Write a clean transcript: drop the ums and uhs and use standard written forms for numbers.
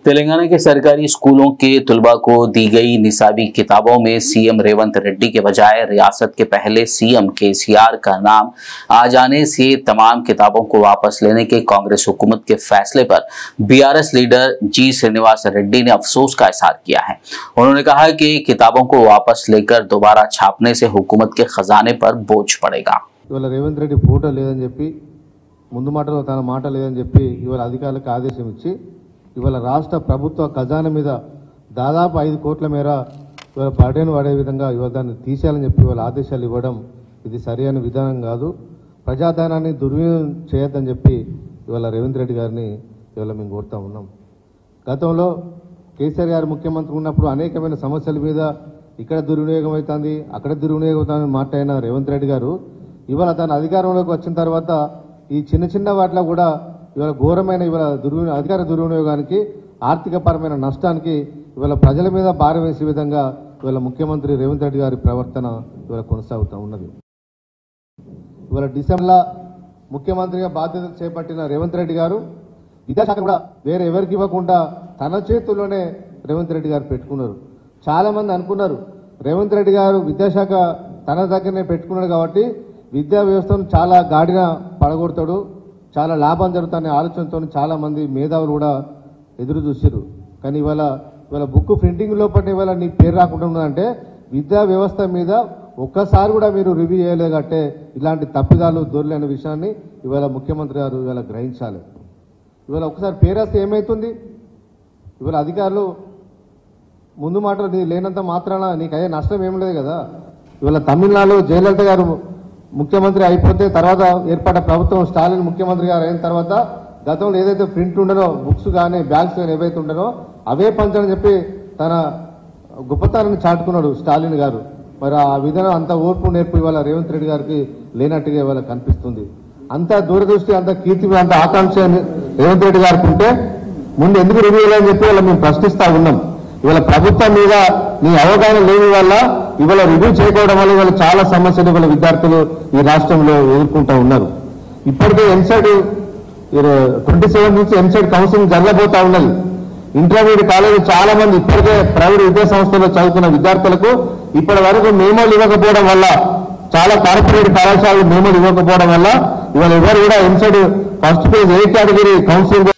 तेलंगाना के सरकारी स्कूलों के तलबा को दी गई निसाबी किताबों में सीएम रेवंत रेड्डी के बजाय रियासत के पहले सीएम केसीआर का नाम आ जाने से तमाम किताबों को वापस लेने के कांग्रेस हुकूमत के फैसले पर बीआरएस लीडर जी श्रीनिवास रेड्डी ने अफसोस का इजहार किया है। उन्होंने कहा कि किताबों को वापस लेकर दोबारा छापने से हुकूमत के खजाने पर बोझ पड़ेगा। रेवंत रेड्डी फोटो लेదని చెప్పి ముందు మాటలో తన మాట లేదని చెప్పి ఇవాళ అధికారులకు ఆదేశం ఇచ్చి ఇవాళ రాష్ట్ర ప్రభుత్వ ఖజానా మీద దాదాపు 5 కోట్ల మేర ఇవాళ బర్డెన్ పడే విధంగా ఇవాళ దాన్ని తీసేయాలని చెప్పి ఇవాళ ఆదేశాలు ఇవ్వడం ఇది సరైన విధానం కాదు। ప్రజాధనాన్ని దుర్వినియోగం చేయొద్దని చెప్పి ఇవాళ రేవంత్ రెడ్డి గారిని ఇవాళ మేము కోరుతా ఉన్నాం। గతంలో కేసీఆర్ గారు ముఖ్యమంత్రి ఉన్నప్పుడు అనేకమైన సమస్యల మీద ఇక్కడ దుర్వినియోగం అవుతుంది అక్కడ దుర్వినియోగం అవుతుందని మాట్లాడిన రేవంత్ రెడ్డి గారు ఇవాళ తన అధికారంలోకి వచ్చిన తర్వాత ఈ చిన్న చిన్న వాటిలో కూడా ఇవాళ ఘోరమైన ఇవాళ అధికార దుర్వినియోగానికి ఆర్థికపరమైన నష్టానికి ఇవాళ ప్రజల మీద భారం వేసే విధంగా ఇవాళ ముఖ్యమంత్రి రేవంత్ రెడ్డి గారి ప్రవర్తన ఇవాళ కొనసాగుతూ ఉన్నది। ఇవాళ డిసెంబర్లో ముఖ్యమంత్రిగా బాధ్యతలు చేపట్టిన రేవంత్ రెడ్డి గారు విద్యాశాఖ కూడా వేరే ఎవరికి ఇవ్వకుండా తన చేతుల్లోనే రేవంత్ రెడ్డి గారు పెట్టుకున్నారు। చాలామంది అనుకున్నారు రేవంత్ రెడ్డి గారు విద్యాశాఖ తన దగ్గరనే పెట్టుకున్నాడు కాబట్టి విద్యా వ్యవస్థను చాలా గాడిన పడగొడతాడు, చాలా లాభం జరుగుతాయనే ఆలోచనతో చాలామంది మేధావులు కూడా ఎదురు చూసారు। కానీ ఇవాళ బుక్ ప్రింటింగ్ లోపల ఇవాళ నీ పేరు రాకుండా ఉన్నదంటే విద్యా వ్యవస్థ మీద ఒక్కసారి కూడా మీరు రివ్యూ చేయలేదు కాబట్టి ఇలాంటి తప్పిదాలు దొరలేని విషయాన్ని ఇవాళ ముఖ్యమంత్రి గారు ఇవాళ గ్రహించాలి। ఇవాళ ఒకసారి పేరు రాస్తే ఏమవుతుంది? ఇవాళ అధికారులు ముందు మాటలు నీ లేనంత మాత్రాన నీకు అయ్యే నష్టం ఏం లేదు కదా। ఇవాళ తమిళనాడులో జయలలిత గారు ముఖ్యమంత్రి అయిపోతే తర్వాత ఏర్పడ్డ ప్రభుత్వం స్టాలిన్ ముఖ్యమంత్రి గారు అయిన తర్వాత గతంలో ఏదైతే ప్రింట్ ఉండనో బుక్స్ కానీ బ్యాగ్స్ కానీ ఏవైతే ఉండనో అవే పంచని చెప్పి తన గొప్పతనాన్ని చాటుకున్నాడు స్టాలిన్ గారు। మరి ఆ విధానం అంత ఓర్పు నేర్పు ఇవాళ రేవంత్ రెడ్డి గారికి లేనట్టుగా ఇవాళ కనిపిస్తుంది। అంత దూరదృష్టి అంత కీర్తి అంత ఆకాంక్ష రేవంత్ రెడ్డి గారికి ఉంటే ముందు ఎందుకు రివ్యూ చేయాలని చెప్పి ఇవాళ మేము ప్రశ్నిస్తా ఉన్నాం। ఇవాళ ప్రభుత్వం మీద నీ అవగాహన లేని వల్ల ఇవాళ రివ్యూ చేయకపోవడం వల్ల ఇవాళ చాలా సమస్యలు ఇవాళ విద్యార్థులు ఈ రాష్ట్రంలో ఎదుర్కొంటూ ఉన్నారు। ఇప్పటికే ఎంసెట్ 27 నుంచి ఎంసెట్ కౌన్సిలింగ్ జరగబోతా ఉన్నది। ఇంటర్మీడియట్ కాలేజీ చాలా మంది ఇప్పటికే ప్రైవేట్ విద్యా సంస్థల్లో చదువుతున్న విద్యార్థులకు ఇప్పటి వరకు మేమోలు ఇవ్వకపోవడం వల్ల చాలా కార్పొరేట్ కళాశాలలు మేమోలు ఇవ్వకపోవడం వల్ల ఇవాళ ఎవరు కూడా ఎంసెట్ ఫస్ట్ ఫేజ్ ఏ కేటగిరీ కౌన్సిలింగ్